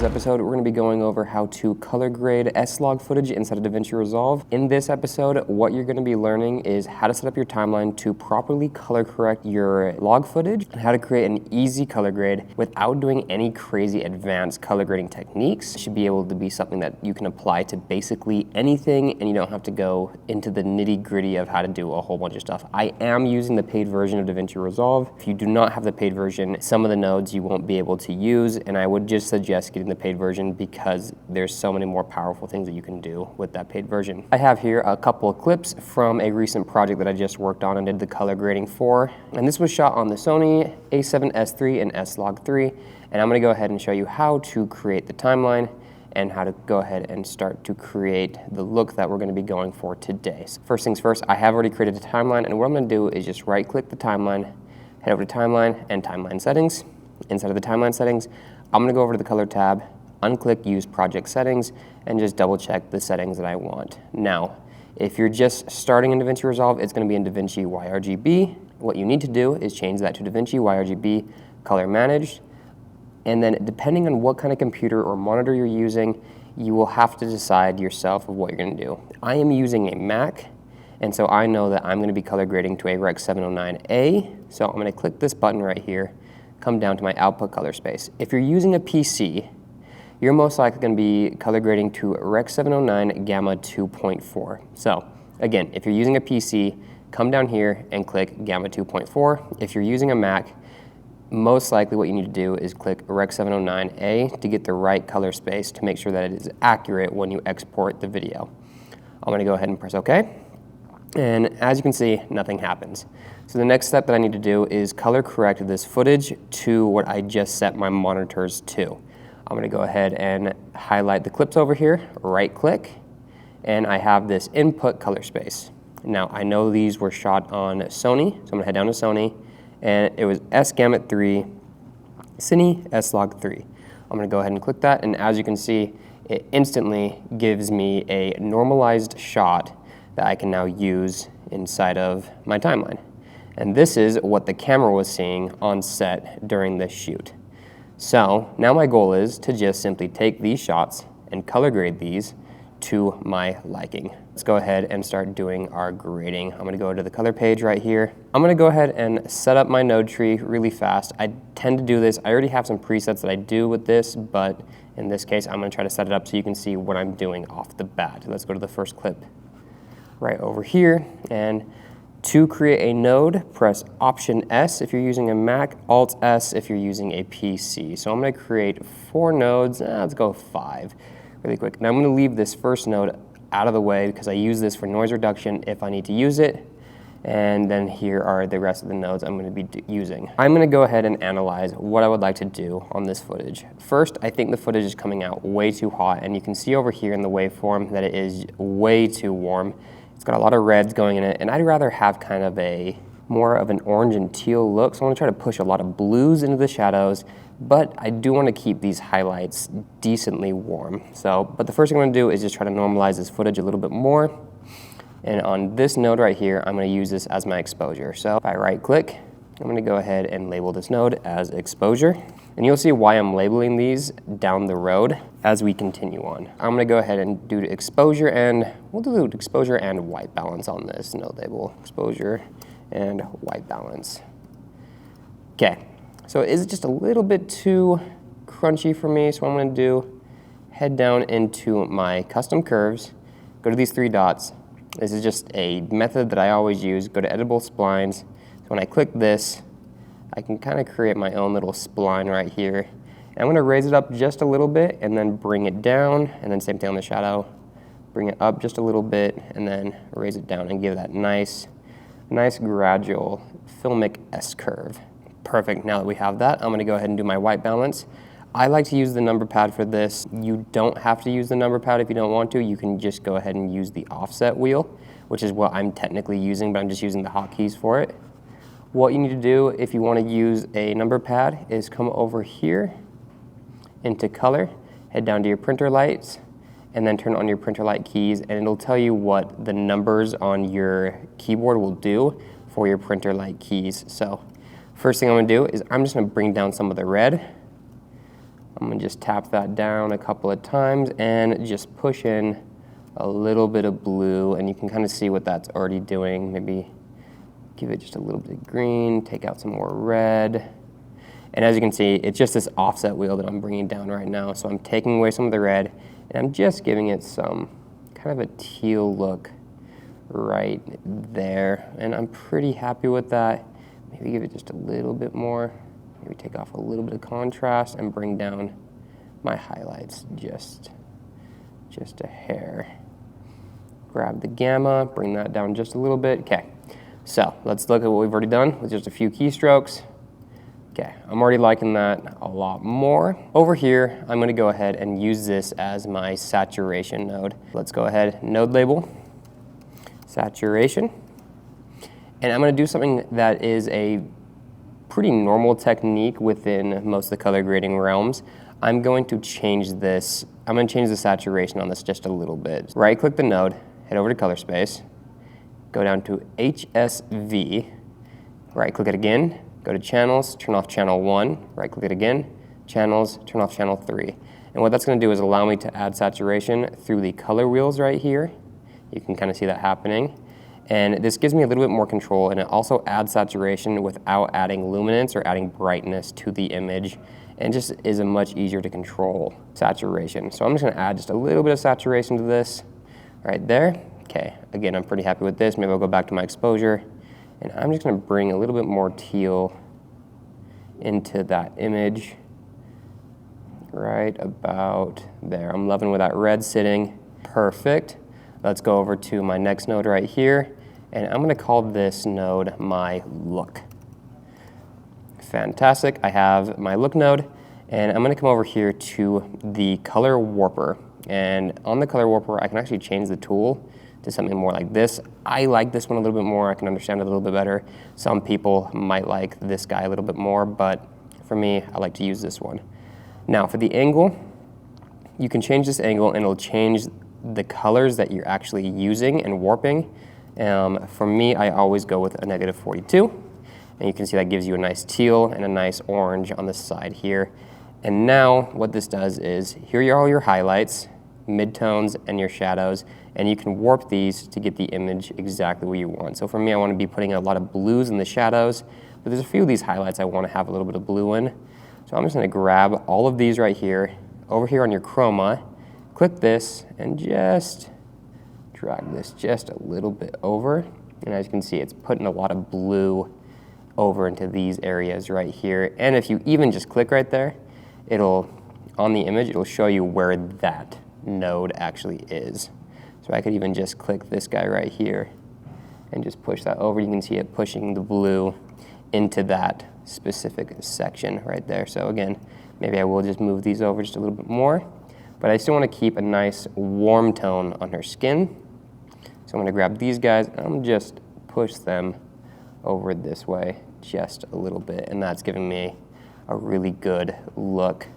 today's episode, we're going to be going over how to color grade slog footage inside of DaVinci Resolve. In this episode, what you're going to be learning is how to set up your timeline to properly color correct your log footage and how to create an easy color grade without doing any crazy advanced color grading techniques. It should be able to be something that you can apply to basically anything, and you don't have to go into the nitty-gritty of how to do a whole bunch of stuff. I am using the paid version of DaVinci Resolve. If you do not have the paid version, some of the nodes you won't be able to use, and I would just suggest getting the paid version because there's so many more powerful things that you can do with that paid version. I have here a couple of clips from a recent project that I just worked on and did the color grading for, and this was shot on the Sony a7S III and slog 3, and I'm going to go ahead and show you how to create the timeline and how to go ahead and start to create the look that we're going to be going for today. So first things first, I have already created a timeline, and what I'm going to do is just right click the timeline, head over to timeline and timeline settings. Inside of the timeline settings, I'm going to go over to the color tab, unclick use project settings, and just double check the settings that I want. Now, if you're just starting in DaVinci Resolve, it's going to be in DaVinci YRGB. What you need to do is change that to DaVinci YRGB color managed. And then depending on what kind of computer or monitor you're using, you will have to decide yourself of what you're going to do. I am using a Mac, and so I know that I'm going to be color grading to a Rec. 709A. So I'm going to click this button right here, come down to my output color space. If you're using a PC, you're most likely going to be color grading to Rec. 709 Gamma 2.4. So again, if you're using a PC, come down here and click Gamma 2.4. If you're using a Mac, most likely what you need to do is click Rec. 709A to get the right color space to make sure that it is accurate when you export the video. I'm going to go ahead and press OK. And as you can see, nothing happens. So the next step that I need to do is color correct this footage to what I just set my monitors to. I'm going to go ahead and highlight the clips over here, right click, and I have this input color space. Now I know these were shot on Sony, so I'm going to head down to Sony, and it was S-Gamut 3, Cine S-Log 3. I'm going to go ahead and click that, and as you can see, it instantly gives me a normalized shot that I can now use inside of my timeline. And this is what the camera was seeing on set during this shoot. So now my goal is to just simply take these shots and color grade these to my liking. Let's go ahead and start doing our grading. I'm going to go to the color page right here. I'm going to go ahead and set up my node tree really fast. I tend to do this. I already have some presets that I do with this, but in this case, I'm going to try to set it up so you can see what I'm doing off the bat. Let's go to the first clip right over here, and to create a node, press Option S if you're using a Mac, Alt S if you're using a PC. So I'm going to create 4 nodes, let's go 5 really quick. Now I'm going to leave this first node out of the way because I use this for noise reduction if I need to use it, and then here are the rest of the nodes I'm going to be using. I'm going to go ahead and analyze what I would like to do on this footage. First, I think the footage is coming out way too hot, and you can see over here in the waveform that it is way too warm. It's got a lot of reds going in it, and I'd rather have kind of a more of an orange and teal look, so I'm going to try to push a lot of blues into the shadows, but I do want to keep these highlights decently warm. But the first thing I'm going to do is just try to normalize this footage a little bit more, and on this node right here, I'm going to use this as my exposure. So if I right click, I'm going to go ahead and label this node as exposure, and you'll see why I'm labeling these down the road as we continue on. I'm going to go ahead and do exposure, and we'll do exposure and white balance on this node label. Exposure and white balance. Okay, so is it just a little bit too crunchy for me? So what I'm going to do, head down into my custom curves, go to these 3 dots. This is just a method that I always use. Go to editable splines. So when I click this, I can kind of create my own little spline right here. And I'm going to raise it up just a little bit and then bring it down, and then same thing on the shadow. Bring it up just a little bit and then raise it down and give that nice gradual filmic S-curve. Perfect. Now that we have that, I'm going to go ahead and do my white balance. I like to use the number pad for this. You don't have to use the number pad if you don't want to. You can just go ahead and use the offset wheel, which is what I'm technically using, but I'm just using the hotkeys for it. What you need to do if you want to use a number pad is come over here into color, head down to your printer lights, and then turn on your printer light keys, and it'll tell you what the numbers on your keyboard will do for your printer light keys. So first thing I'm going to do is I'm just going to bring down some of the red I'm gonna just tap that down a couple of times and just push in a little bit of blue, and you can kind of see what that's already doing. Maybe give it just a little bit of green, take out some more red. And as you can see, it's just this offset wheel that I'm bringing down right now. So I'm taking away some of the red, and I'm just giving it some kind of a teal look right there. And I'm pretty happy with that. Maybe give it just a little bit more. Maybe take off a little bit of contrast and bring down my highlights just a hair. Grab the gamma, bring that down just a little bit. Okay, so let's look at what we've already done with just a few keystrokes. Okay, I'm already liking that a lot more. Over here, I'm gonna go ahead and use this as my saturation node. Let's go ahead, node label, saturation. And I'm gonna do something that is a pretty normal technique within most of the color grading realms. I'm going to change this. I'm gonna change the saturation on this just a little bit. Right click the node, head over to color space, go down to HSV, right click it again, go to channels, turn off channel 1, right click it again, channels, turn off channel 3. And what that's gonna do is allow me to add saturation through the color wheels right here. You can kind of see that happening. And this gives me a little bit more control, and it also adds saturation without adding luminance or adding brightness to the image, and just is a much easier to control saturation. So I'm just gonna add just a little bit of saturation to this right there. Okay, again, I'm pretty happy with this. Maybe I'll go back to my exposure, and I'm just gonna bring a little bit more teal into that image right about there. I'm loving where that red's sitting. Perfect. Let's go over to my next node right here, and I'm gonna call this node my look. Fantastic, I have my look node, and I'm gonna come over here to the color warper. And on the color warper, I can actually change the tool to something more like this. I like this one a little bit more. I can understand it a little bit better. Some people might like this guy a little bit more, but for me, I like to use this one. Now for the angle, you can change this angle and it'll change the colors that you're actually using and warping. For me, I always go with a -42. And you can see that gives you a nice teal and a nice orange on the side here. And now what this does is, here are all your highlights, midtones, and your shadows, and you can warp these to get the image exactly what you want. So for me, I want to be putting a lot of blues in the shadows, but there's a few of these highlights I want to have a little bit of blue in. So I'm just going to grab all of these right here, over here on your chroma, click this, and just drag this just a little bit over. And as you can see, it's putting a lot of blue over into these areas right here. And if you even just click right there, it'll, on the image, it'll show you where that node actually is. So I could even just click this guy right here and just push that over. You can see it pushing the blue into that specific section right there. So again, maybe I will just move these over just a little bit more, but I still want to keep a nice warm tone on her skin. So I'm going to grab these guys and I'm just push them over this way just a little bit, and that's giving me a really good look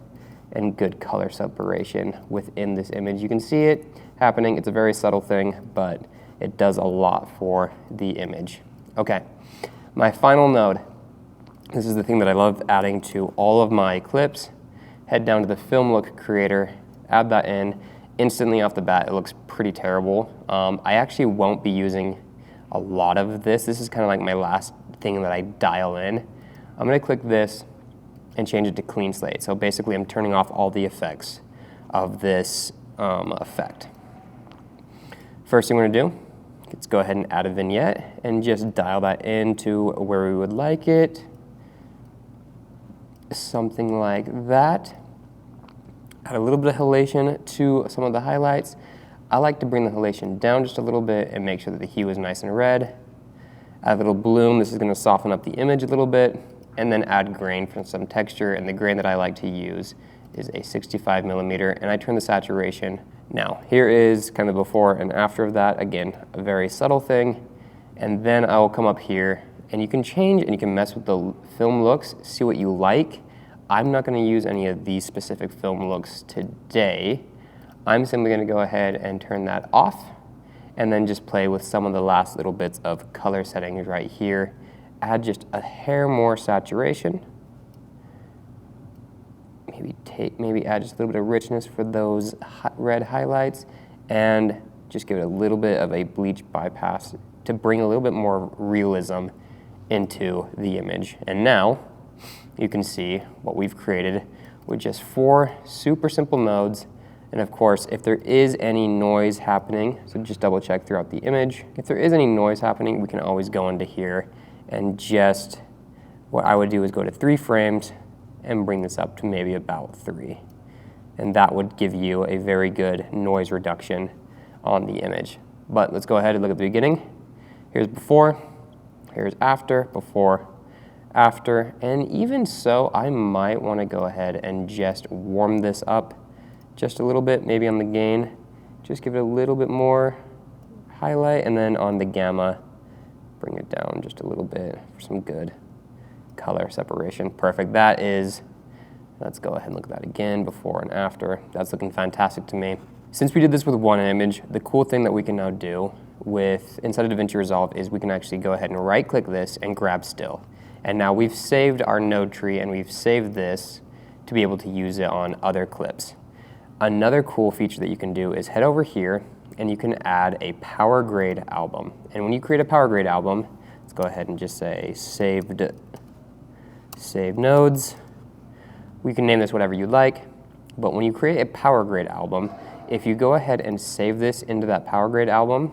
and good color separation within this image. You can see it happening. It's a very subtle thing, but it does a lot for the image. Okay, my final node. This is the thing that I love adding to all of my clips. Head down to the film look creator, add that in. Instantly off the bat, it looks pretty terrible. I actually won't be using a lot of this. This is kind of like my last thing that I dial in. I'm gonna click this and change it to clean slate. So basically I'm turning off all the effects of this effect. First thing we're gonna do, let's go ahead and add a vignette and just dial that into where we would like it. Something like that. Add a little bit of halation to some of the highlights. I like to bring the halation down just a little bit and make sure that the hue is nice and red. Add a little bloom. This is going to soften up the image a little bit. And then add grain for some texture. And the grain that I like to use is a 65 millimeter. And I turn the saturation. Now, here is kind of before and after of that. Again, a very subtle thing. And then I will come up here. And you can change and you can mess with the film looks, see what you like. I'm not going to use any of these specific film looks today. I'm simply going to go ahead and turn that off and then just play with some of the last little bits of color settings right here. Add just a hair more saturation. Maybe maybe add just a little bit of richness for those red highlights, and just give it a little bit of a bleach bypass to bring a little bit more realism into the image. And now you can see what we've created with just 4 super simple nodes. And of course, if there is any noise happening, so just double check throughout the image. If there is any noise happening, we can always go into here and just, what I would do is go to 3 frames and bring this up to maybe about 3. And that would give you a very good noise reduction on the image. But let's go ahead and look at the beginning. Here's before, here's after, before, after, and even so, I might want to go ahead and just warm this up just a little bit, maybe on the gain. Just give it a little bit more highlight, and then on the gamma, bring it down just a little bit for some good color separation. Perfect. That is, let's go ahead and look at that again, before and after. That's looking fantastic to me. Since we did this with one image, the cool thing that we can now do inside of DaVinci Resolve is we can actually go ahead and right click this and grab still. And now we've saved our node tree and we've saved this to be able to use it on other clips. Another cool feature that you can do is head over here and you can add a power grade album. And when you create a power grade album, let's go ahead and just say save nodes. We can name this whatever you like, but when you create a power grade album, if you go ahead and save this into that power grade album,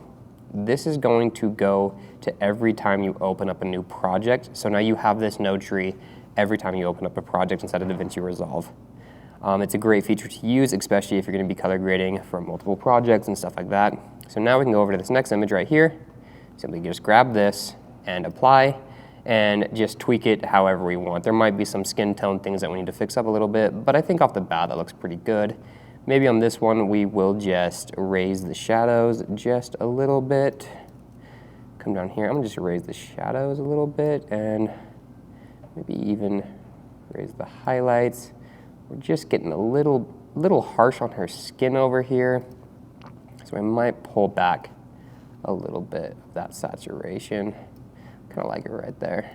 this is going to go to every time you open up a new project. So now you have this node tree every time you open up a project inside of DaVinci Resolve. It's a great feature to use, especially if you're going to be color grading for multiple projects and stuff like that. So now we can go over to this next image right here. Simply just grab this and apply and just tweak it however we want. There might be some skin tone things that we need to fix up a little bit, but I think off the bat that looks pretty good. Maybe on this one we will just raise the shadows just a little bit. Come down here, I'm gonna just raise the shadows a little bit and maybe even raise the highlights. We're just getting a little harsh on her skin over here, so I might pull back a little bit of that saturation. Kind of like it right there.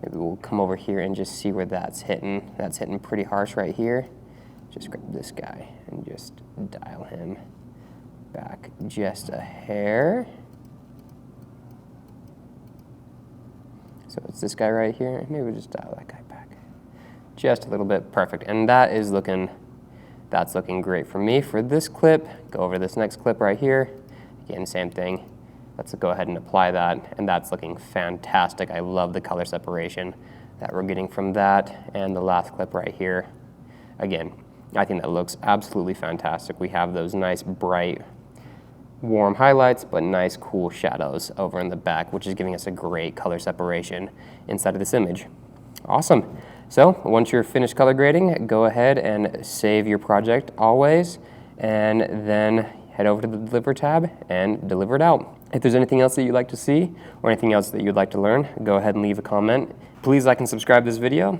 Maybe we'll come over here and just see where that's hitting. That's hitting pretty harsh right here. Just grab this guy and just dial him back just a hair. So it's this guy right here. Maybe we'll just dial that guy back just a little bit. Perfect. And that's looking great for me. For this clip, go over this next clip right here. Again, same thing. Let's go ahead and apply that, and that's looking fantastic. I love the color separation that we're getting from that. And the last clip right here, again, I think that looks absolutely fantastic. We have those nice, bright, warm highlights, but nice, cool shadows over in the back, which is giving us a great color separation inside of this image. Awesome. So once you're finished color grading, go ahead and save your project always, and then head over to the Deliver tab and deliver it out. If there's anything else that you'd like to see or anything else that you'd like to learn, go ahead and leave a comment. Please like and subscribe this video.